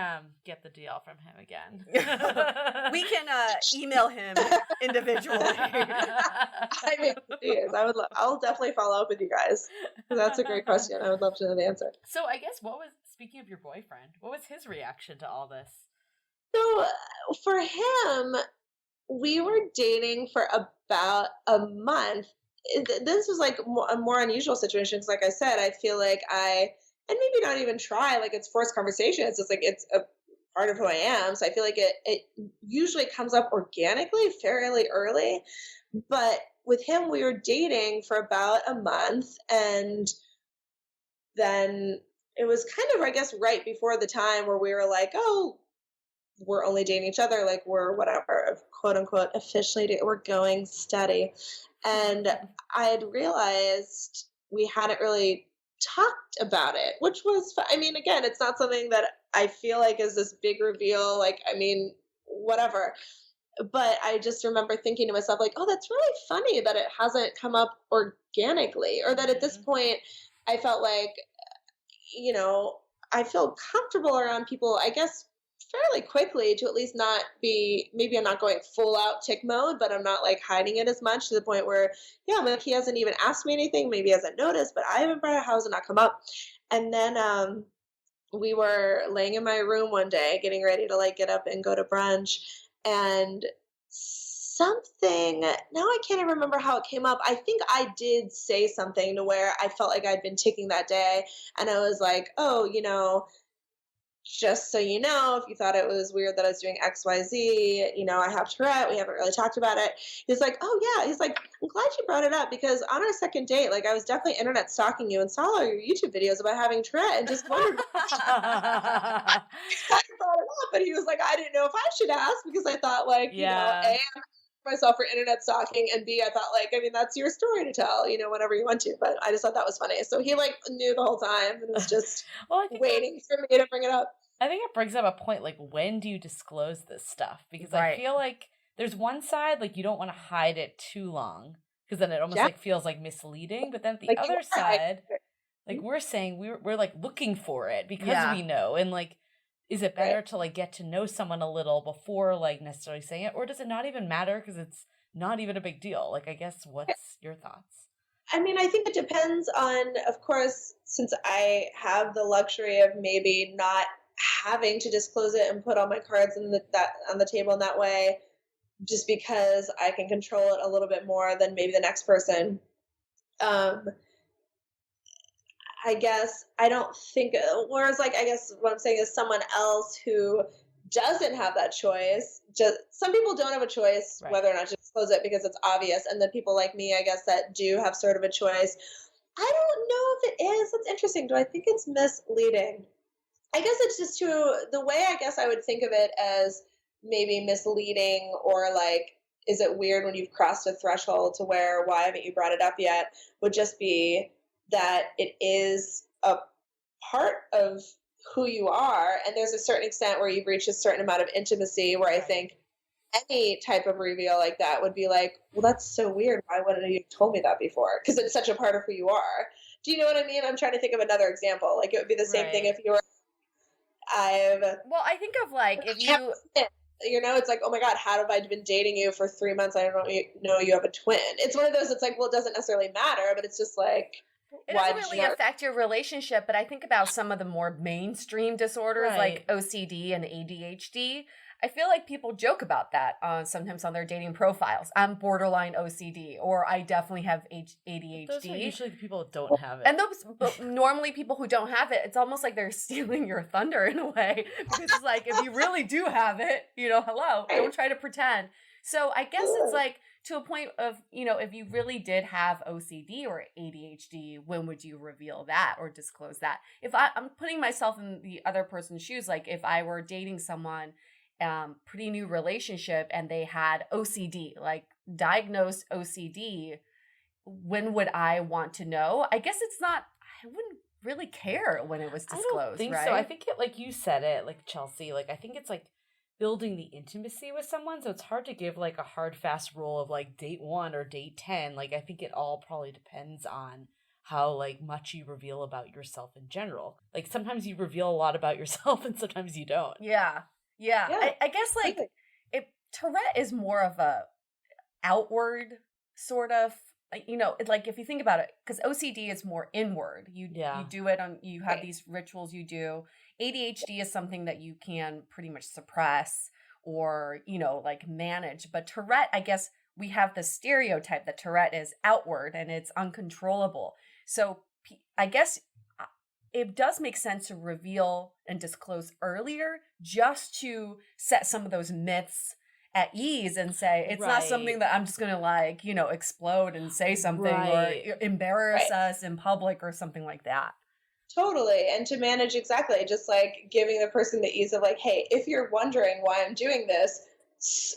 E: get the deal from him again.
D: We can email him individually.
C: I mean, I'll definitely follow up with you guys. That's a great question. I would love to know the answer.
E: So I guess speaking of your boyfriend, what was his reaction to all this?
C: So for him, we were dating for about a month. This was like a more unusual situation because, like I said, I feel like and maybe not even try, like it's forced conversation. It's just like it's a part of who I am. So I feel like it usually comes up organically fairly early. But with him, we were dating for about a month, and then it was kind of, I guess, right before the time where we were like, oh, we're only dating each other, like we're whatever, quote unquote, officially we're going steady. And I had realized we hadn't really talked about it, which was, I mean, again, it's not something that I feel like is this big reveal, like, I mean, whatever. But I just remember thinking to myself, like, oh, that's really funny that it hasn't come up organically, or that at this point I felt like, I feel comfortable around people, I guess, fairly quickly to at least not be, maybe I'm not going full out tick mode, but I'm not like hiding it as much to the point where, I'm like, he hasn't even asked me anything, maybe he hasn't noticed, but I haven't brought it, how has it not come up? And then we were laying in my room one day getting ready to like get up and go to brunch, and something, now I can't even remember how it came up. I think I did say something to where I felt like I'd been ticking that day, and I was like, oh, just so you know, if you thought it was weird that I was doing XYZ, I have Tourette. We haven't really talked about it. He's like, oh, yeah. He's like, I'm glad you brought it up because on our second date, like I was definitely internet stalking you and saw all your YouTube videos about having Tourette and just wondered. I brought it up, but he was like, I didn't know if I should ask because I thought like, A, I'm myself for internet stalking, and B, I thought like, I mean, that's your story to tell, whenever you want to, but I just thought that was funny. So he like knew the whole time and was just waiting for me to bring it up.
E: I think it brings up a point, like, when do you disclose this stuff? Because I feel like there's one side, like, you don't want to hide it too long because then it almost like feels like misleading. But then the like other side, like we're saying, we're like looking for it because we know. And like, is it better to like get to know someone a little before like necessarily saying it? Or does it not even matter because it's not even a big deal? Like, I guess, what's your thoughts?
C: I mean, I think it depends on, of course, since I have the luxury of maybe not having to disclose it and put all my cards on the table in that way, just because I can control it a little bit more than maybe the next person. I I guess I don't think, whereas like, I guess what I'm saying is someone else who doesn't have that choice, just some people don't have a choice whether or not to disclose it because it's obvious. And then people like me, I guess, that do have sort of a choice. I don't know if it is. That's interesting. Do I think it's misleading? I guess it's just the way I guess I would think of it as maybe misleading, or like, is it weird when you've crossed a threshold to where why haven't you brought it up yet, would just be that it is a part of who you are. And there's a certain extent where you've reached a certain amount of intimacy where I think any type of reveal like that would be like, well, that's so weird. Why wouldn't you have told me that before? Because it's such a part of who you are. Do you know what I mean? I'm trying to think of another example. Like it would be the same thing if you were,
D: well, I think of like, if
C: you know, it's like, oh my God, how have I been dating you for 3 months? I don't know you have a twin. It's one of those, it's like, well, it doesn't necessarily matter, but it's just like,
D: it doesn't really affect your relationship. But I think about some of the more mainstream disorders like OCD and ADHD. I feel like people joke about that sometimes on their dating profiles. I'm borderline OCD, or I definitely have ADHD.
E: Those are usually the people that don't have it.
D: And but normally people who don't have it, it's almost like they're stealing your thunder in a way. Because it's like, if you really do have it, you know, hello, don't try to pretend. So I guess it's like to a point of, you know, if you really did have OCD or ADHD, when would you reveal that or disclose that? If I'm putting myself in the other person's shoes, like if I were dating someone, pretty new relationship, and they had OCD, like diagnosed OCD, when would I want to know? I guess it's not, I wouldn't really care when it was disclosed.
E: I don't think so. I think it, like you said it, like Chelsea, like I think it's like building the intimacy with someone. So it's hard to give like a hard, fast rule of like date 1 or date 10. Like I think it all probably depends on how like much you reveal about yourself in general. Like sometimes you reveal a lot about yourself and sometimes you don't.
D: Yeah. I guess like Tourette is more of a outward sort of, you know, like if you think about it, because OCD is more inward. You do it on, you have these rituals you do. ADHD is something that you can pretty much suppress or, you know, like manage. But Tourette, I guess we have the stereotype that Tourette is outward and it's uncontrollable. So I guess it does make sense to reveal and disclose earlier, just to set some of those myths at ease and say, it's not something that I'm just going to like, you know, explode and say something or embarrass us in public or something like that.
C: Totally. And to manage exactly, just like giving the person the ease of like, hey, if you're wondering why I'm doing this,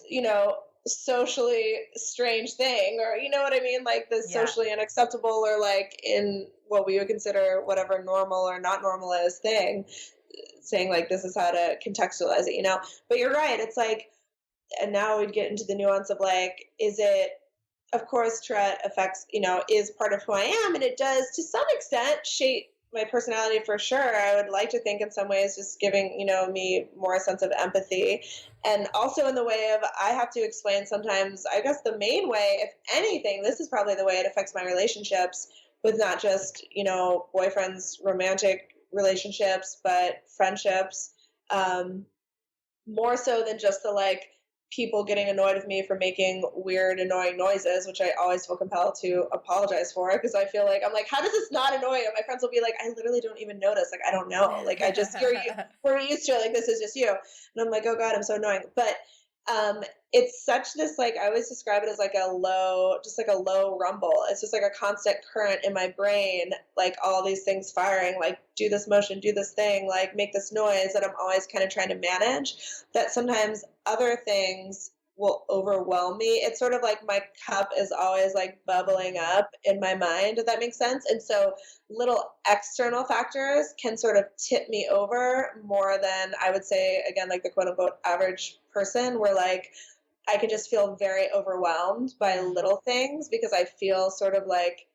C: you know, socially strange thing, or you know what I mean, like this socially unacceptable, or like in what we would consider whatever normal or not normal is thing, saying like this is how to contextualize it, you know. But you're right, it's like, and now we'd get into the nuance of like, is it, of course Tourette affects, you know, is part of who I am, and it does to some extent shape my personality for sure. I would like to think in some ways just giving, you know, me more a sense of empathy. And also in the way of, I have to explain sometimes, I guess the main way, if anything, this is probably the way it affects my relationships with not just, you know, boyfriends, romantic relationships, but friendships, more so than just the like people getting annoyed with me for making weird, annoying noises, which I always feel compelled to apologize for, because I feel like, I'm like, how does this not annoy you? My friends will be like, I literally don't even notice. Like, I don't know. Like, I just, we're used to it. Like, this is just you. And I'm like, oh God, I'm so annoying. But it's such this, like, I always describe it as like a low rumble. It's just like a constant current in my brain, like all these things firing, like do this motion, do this thing, like make this noise that I'm always kind of trying to manage, that sometimes other things will overwhelm me. It's sort of like my cup is always like bubbling up in my mind, if that makes sense. And so little external factors can sort of tip me over more than, I would say, again, like the quote unquote average person, where like I can just feel very overwhelmed by little things because I feel sort of like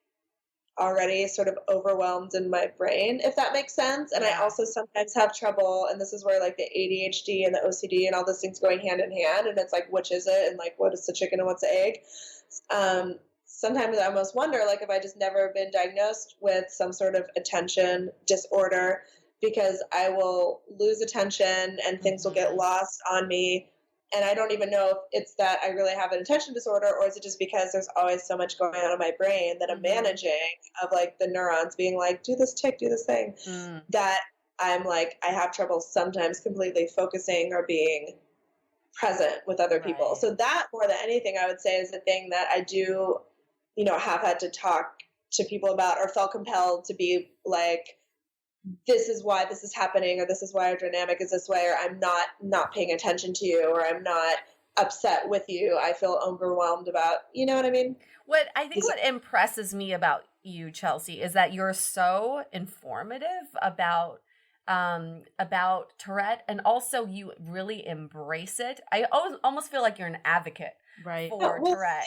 C: already sort of overwhelmed in my brain, if that makes sense. And I also sometimes have trouble, and this is where like the ADHD and the OCD and all those things going hand in hand, and it's like, which is it, and like what is the chicken and what's the egg. Sometimes I almost wonder, like, if I just never been diagnosed with some sort of attention disorder, because I will lose attention and things will get lost on me, And I don't even know if it's that I really have an attention disorder, or is it just because there's always so much going on in my brain that I'm managing, of like the neurons being like, do this tick, do this thing, that I'm like, I have trouble sometimes completely focusing or being present with other people.
E: Right.
C: So that, more than anything, I would say is the thing that I do, you know, have had to talk to people about, or felt compelled to be like, this is why this is happening, or this is why our dynamic is this way, or I'm not paying attention to you, or I'm not upset with you. I feel overwhelmed about, you know what I mean?
D: What impresses me about you, Chelsea, is that you're so informative about Tourette, and also you really embrace it. I almost feel like you're an advocate for Tourette.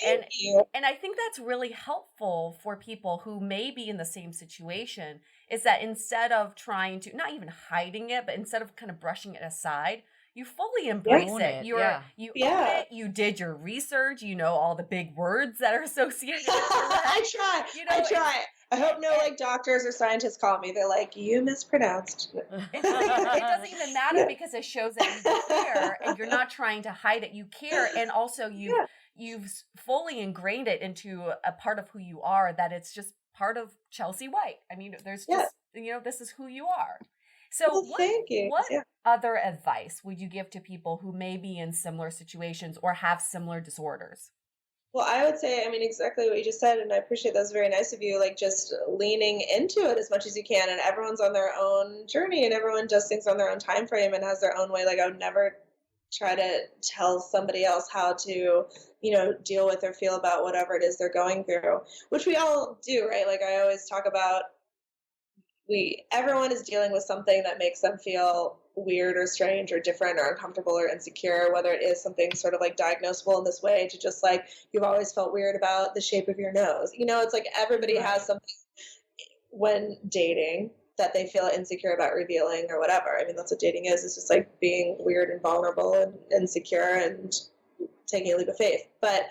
D: And I think that's really helpful for people who may be in the same situation, is that instead of trying to, not even hiding it, but instead of kind of brushing it aside, you fully embrace it. You own it. You did your research. You know all the big words that are associated with Tourette.
C: I try. I hope no like doctors or scientists call me. They're like, you mispronounced.
D: It doesn't even matter, because it shows that you care and you're not trying to hide it. You care, and also you've fully ingrained it into a part of who you are, that it's just part of Chelsea White. I mean, there's just, you know, this is who you are. So what other advice would you give to people who may be in similar situations or have similar disorders?
C: Well, I would say, I mean, exactly what you just said, and I appreciate that. Was very nice of you, like just leaning into it as much as you can. And everyone's on their own journey, and everyone does things on their own time frame and has their own way. Like, I would never try to tell somebody else how to, you know, deal with or feel about whatever it is they're going through, which we all do, right? Like, I always talk about, everyone is dealing with something that makes them feel weird or strange or different or uncomfortable or insecure, whether it is something sort of like diagnosable in this way, to just like, you've always felt weird about the shape of your nose. You know, it's like everybody has something when dating that they feel insecure about revealing or whatever. I mean, that's what dating is. It's just like being weird and vulnerable and insecure and taking a leap of faith. But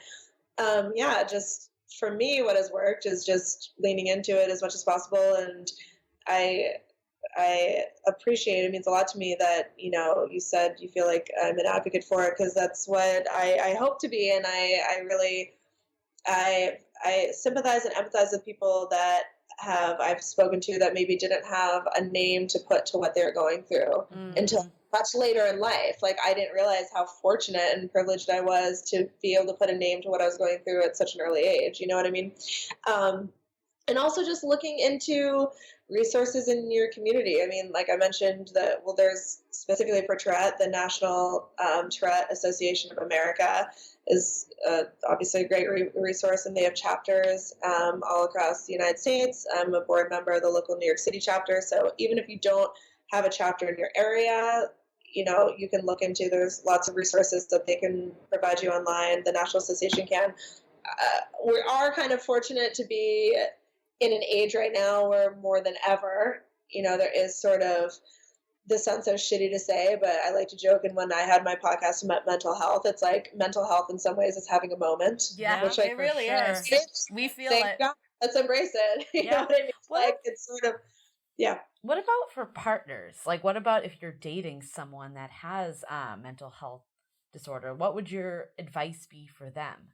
C: just for me, what has worked is just leaning into it as much as possible. And I appreciate it. It means a lot to me that, you know, you said you feel like I'm an advocate for it, because that's what I hope to be. And I really sympathize and empathize with people that I've spoken to that maybe didn't have a name to put to what they're going through until much later in life. Like, I didn't realize how fortunate and privileged I was to be able to put a name to what I was going through at such an early age. You know what I mean? And also just looking into resources in your community. I mean, like I mentioned, there's specifically for Tourette, the National Tourette Association of America is obviously a great resource, and they have chapters all across the United States. I'm a board member of the local New York City chapter, so even if you don't have a chapter in your area, you know, you can look into, there's lots of resources that they can provide you online. The National Association can. We are kind of fortunate to be in an age right now where more than ever, you know, there is sort of, this sounds so shitty to say, but I like to joke. And when I had my podcast about mental health, it's like mental health in some ways is having a moment.
D: Yeah,
C: which
D: it really is. We feel it.
C: God, let's embrace it. You know what I mean? Like, it's sort of,
E: What about for partners? Like, what about if you're dating someone that has a mental health disorder? What would your advice be for them?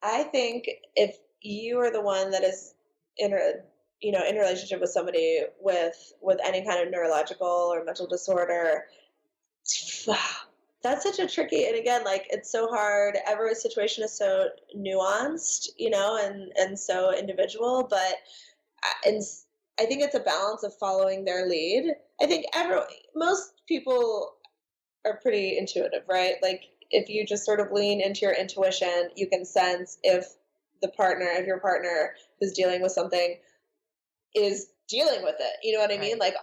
C: I think if you are the one that is in a relationship with somebody with any kind of neurological or mental disorder, that's such a tricky, and again, like, it's so hard. Every situation is so nuanced, you know, and so individual, but I think it's a balance of following their lead. I think most people are pretty intuitive, right? Like, if you just sort of lean into your intuition, you can sense if your partner who's dealing with something is dealing with it. You know what I mean? Like,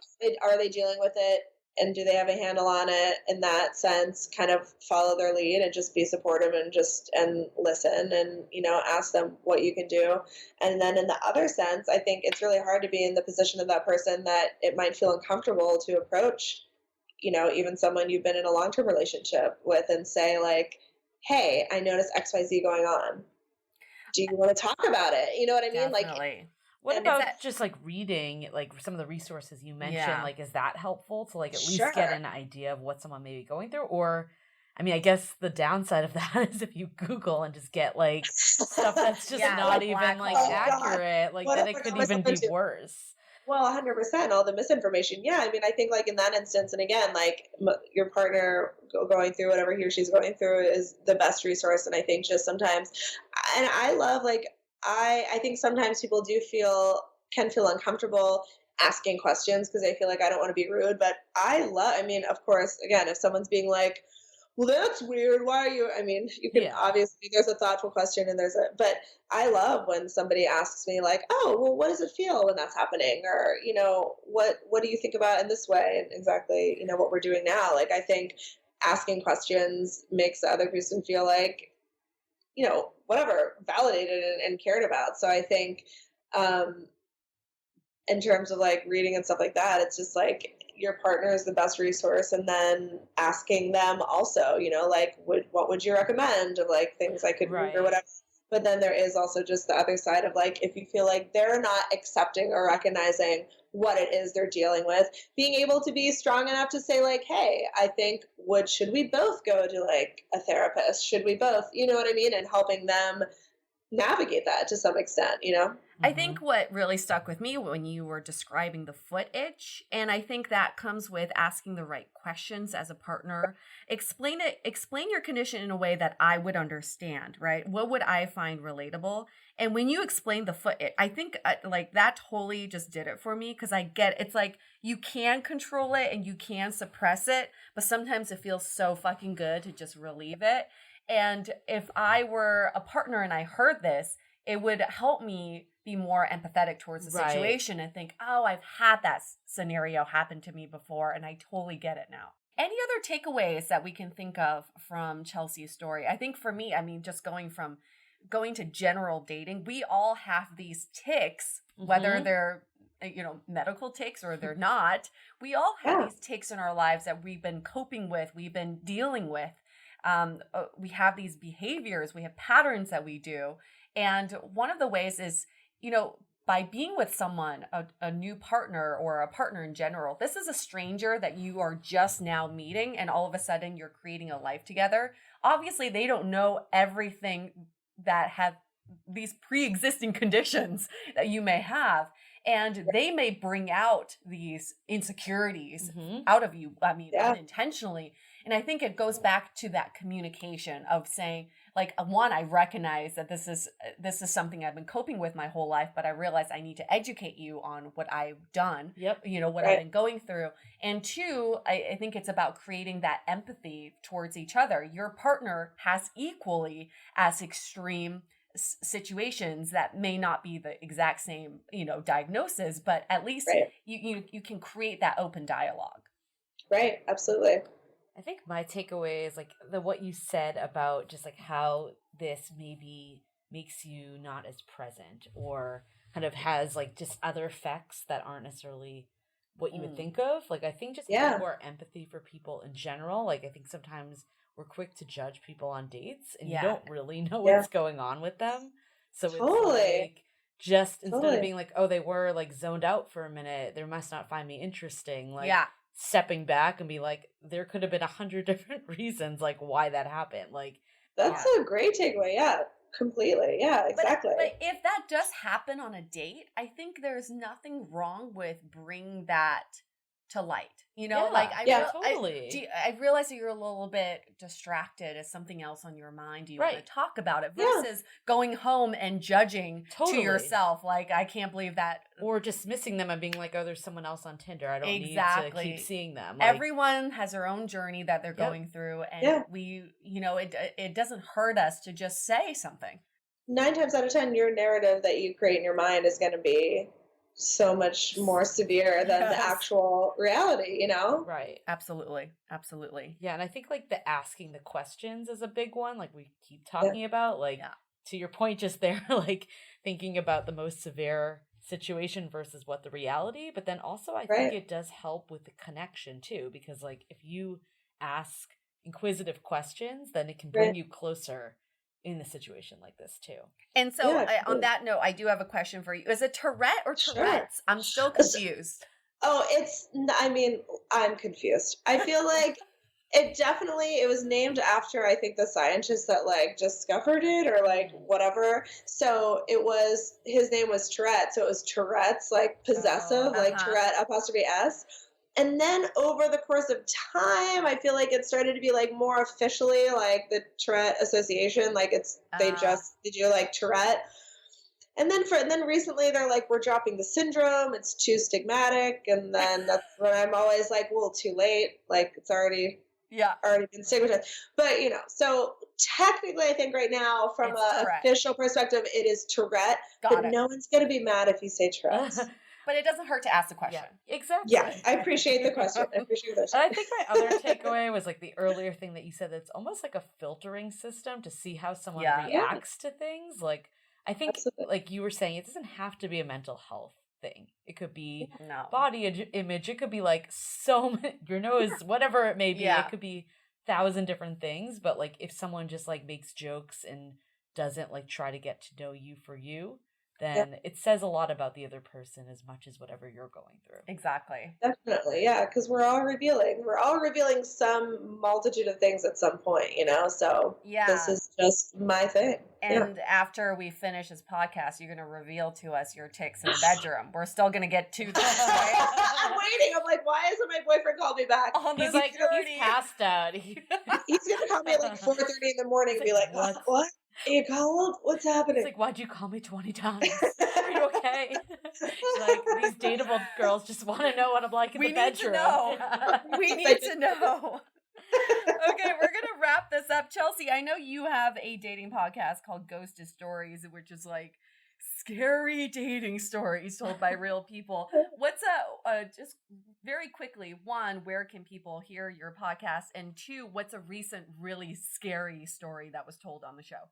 C: are they dealing with it, and do they have a handle on it? In that sense, kind of follow their lead and just be supportive and listen and, you know, ask them what you can do. And then in the other sense, I think it's really hard to be in the position of that person that it might feel uncomfortable to approach, you know, even someone you've been in a long-term relationship with and say, like, hey, I noticed XYZ going on. Do you want to talk about it? You know what I mean?
D: Definitely.
C: Like,
E: what about just like reading, like some of the resources you mentioned? Like, is that helpful to like at least get an idea of what someone may be going through? Or I mean, I guess the downside of that is if you Google and just get like stuff that's just not even like accurate, like then it could even be worse.
C: Well, 100%, all the misinformation. Yeah, I mean, I think like in that instance, and again, like your partner going through whatever he or she's going through is the best resource. And I think just sometimes, and I love like, I think sometimes people can feel uncomfortable asking questions because they feel like I don't want to be rude. But I mean, of course, again, if someone's being like, well, that's weird. Why are you? I mean, you can obviously, there's a thoughtful question and but I love when somebody asks me like, oh, well, what does it feel when that's happening? Or, what do you think about in this way? And exactly, what we're doing now. Like, I think asking questions makes the other person feel like, whatever, validated and cared about. So I think, in terms of like reading and stuff like that, it's just like, your partner is the best resource, and then asking them also, like, what would you recommend, of like things I could read or whatever. But then there is also just the other side of like, if you feel like they're not accepting or recognizing what it is they're dealing with, being able to be strong enough to say like, hey, I think should we both go to like a therapist? Should we both, you know what I mean? And helping them navigate that to some extent,
D: I think what really stuck with me when you were describing the foot itch, and I think that comes with asking the right questions as a partner. Explain your condition in a way that I would understand, right? What would I find relatable? And when you explain the foot itch, I think like that totally just did it for me, because I get it's like you can control it and you can suppress it, but sometimes it feels so fucking good to just relieve it. And if I were a partner and I heard this, it would help me be more empathetic towards the situation and think, oh, I've had that scenario happen to me before and I totally get it now. Any other takeaways that we can think of from Chelsea's story? I think for me, I mean, just going to general dating, we all have these tics, whether they're medical tics or they're not. We all have these tics in our lives that we've been coping with, we've been dealing with. We have these behaviors, we have patterns that we do. And one of the ways is, by being with someone, a new partner or a partner in general, this is a stranger that you are just now meeting, and all of a sudden you're creating a life together. Obviously, they don't know everything that have these pre-existing conditions that you may have. And they may bring out these insecurities out of you, I mean, unintentionally. And I think it goes back to that communication of saying, like, one, I recognize that this is something I've been coping with my whole life, but I realize I need to educate you on what I've done, what I've been going through. And two, I think it's about creating that empathy towards each other. Your partner has equally as extreme situations that may not be the exact same, diagnosis, but at least you can create that open dialogue.
C: Right. Absolutely.
E: I think my takeaway is like what you said about just like how this maybe makes you not as present or kind of has like just other effects that aren't necessarily what you would think of. Like, I think just more empathy for people in general. Like, I think sometimes we're quick to judge people on dates and you don't really know what's going on with them. So it's like, just instead of being like, oh, they were like zoned out for a minute, they must not find me interesting. Like, stepping back and be like, there could have been 100 different reasons like why that happened. Like,
C: that's a great takeaway. Yeah, completely. Yeah, exactly.
D: But if that does happen on a date, I think there's nothing wrong with bringing that to light. I realize that you're a little bit distracted as something else on your mind. You want to talk about it versus going home and judging to yourself. Like, I can't believe that.
E: Or dismissing them and being like, oh, there's someone else on Tinder. I don't need to keep seeing them. Like,
D: everyone has their own journey that they're going through. And it doesn't hurt us to just say something.
C: 9 times out of 10, your narrative that you create in your mind is going to be so much more severe than the actual reality,
D: Right. Absolutely. Yeah.
E: And I think like the asking the questions is a big one. Like we keep talking about, like to your point just there, like thinking about the most severe situation versus what the reality, but then also I think it does help with the connection too, because like if you ask inquisitive questions, then it can bring you closer in a situation like this too.
D: And so on that note, I do have a question for you. Is it Tourette or Tourette's? I'm still confused.
C: I'm confused. I feel like It was named after, I think, the scientist that like discovered it or like whatever. So his name was Tourette. So it was Tourette's, like possessive, like Tourette apostrophe S. And then over the course of time, I feel like it started to be like more officially like the Tourette Association. Like they do like Tourette. And then recently they're like, we're dropping the syndrome. It's too stigmatic. And then that's when I'm always like, well, too late. Like it's already been stigmatized. But, so technically I think right now from an official perspective, it is Tourette. No one's going to be mad if you say Tourette.
D: But it doesn't hurt to ask the question.
E: Yeah, exactly.
C: Yeah, I appreciate the question.
E: And I think my other takeaway was like the earlier thing that you said, that's almost like a filtering system to see how someone reacts to things. Like, I think, like you were saying, it doesn't have to be a mental health thing. It could be body image. It could be like your nose, whatever it may be. It could be 1,000 different things. But like if someone just like makes jokes and doesn't like try to get to know you for you, then it says a lot about the other person as much as whatever you're going through.
D: Exactly.
C: Definitely, yeah, because we're all revealing some multitude of things at some point, so this is just my thing.
D: And after we finish this podcast, you're going to reveal to us your tics in the bedroom. We're still going to get to this, right?
C: I'm waiting. I'm like, why hasn't my boyfriend called me back?
E: He's like, he's passed out.
C: He's going to call me at like 4:30 in the morning and be like, what? Are you called? What's happening?
E: It's like, why'd you call me 20 times? Are you okay? Like, these dateable girls just want to know what I'm like in the bedroom.
D: We need to know. Okay, we're going to wrap this up. Chelsea, I know you have a dating podcast called Ghosted Stories, which is like scary dating stories told by real people. What's just very quickly, one, where can people hear your podcast? And two, what's a recent really scary story that was told on the show?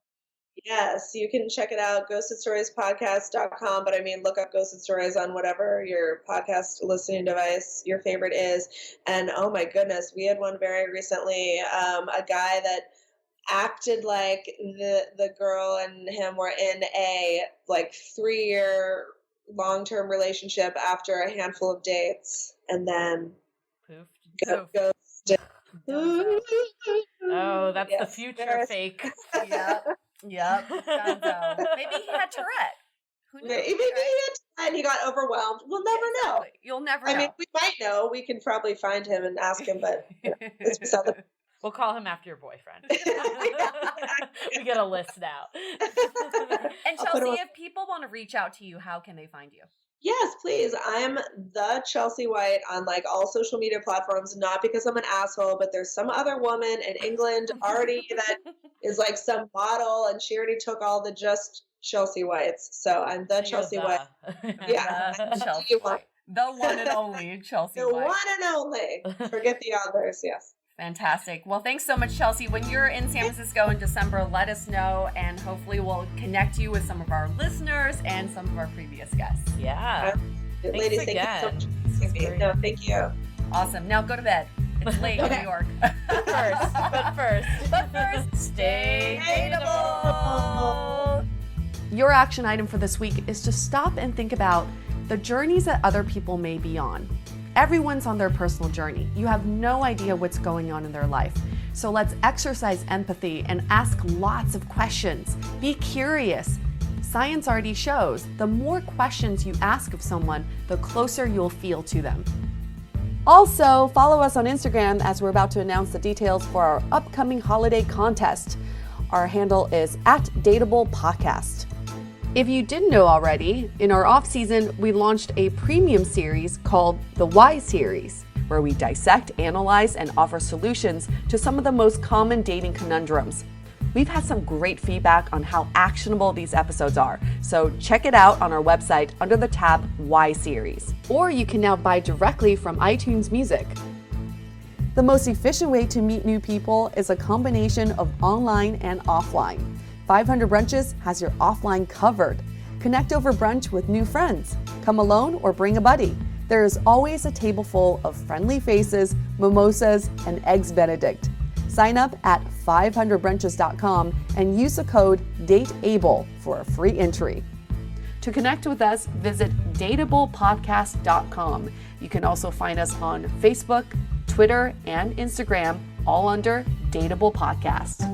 C: Yes, you can check it out, ghostedsoriespodcast.com. But I mean, look up Ghosted Stories on whatever your podcast listening device your favorite is. And oh my goodness, we had one very recently, a guy that acted like the girl and him were in a like 3-year long-term relationship after a handful of dates, and then ghosted.
E: Oh, that's the future fake.
D: Yep. Maybe he had Tourette. Who knows?
C: Maybe he had Tourette and he got overwhelmed. We'll never know.
D: You'll never know.
C: I mean, we might know. We can probably find him and ask him, but it's beside the...
E: We'll call him after your boyfriend. We get a list now.
D: And Chelsea, if people want to reach out to you, how can they find you?
C: Yes, please. I'm the Chelsea White on like all social media platforms, not because I'm an asshole, but there's some other woman in England already that is like some model, and she already took all the just Chelsea Whites. So I'm the Chelsea White. Yeah.
D: Chelsea White. The one and only Chelsea White.
C: The one and only. Forget the others, yes.
D: Fantastic. Well, thanks so much, Chelsea. When you're in San Francisco in December, let us know, and hopefully we'll connect you with some of our listeners and some of our previous guests.
E: Yeah.
C: Ladies, thank you so much. No, thank you.
D: Awesome. Now go to bed. It's late in New York.
E: But first,
D: stay dateable.
B: Your action item for this week is to stop and think about the journeys that other people may be on. Everyone's on their personal journey. You have no idea what's going on in their life. So let's exercise empathy and ask lots of questions. Be curious. Science already shows the more questions you ask of someone, the closer you'll feel to them. Also, follow us on Instagram as we're about to announce the details for our upcoming holiday contest. Our handle is @DATEABLE_podcast. If you didn't know already, in our off-season, we launched a premium series called the Why Series, where we dissect, analyze, and offer solutions to some of the most common dating conundrums. We've had some great feedback on how actionable these episodes are, so check it out on our website under the tab Why Series. Or you can now buy directly from iTunes Music. The most efficient way to meet new people is a combination of online and offline. 500 Brunches has your offline covered. Connect over brunch with new friends. Come alone or bring a buddy. There is always a table full of friendly faces, mimosas, and eggs Benedict. Sign up at 500brunches.com and use the code DATEABLE for a free entry. To connect with us, visit dateablepodcast.com. You can also find us on Facebook, Twitter, and Instagram, all under Dateable Podcast.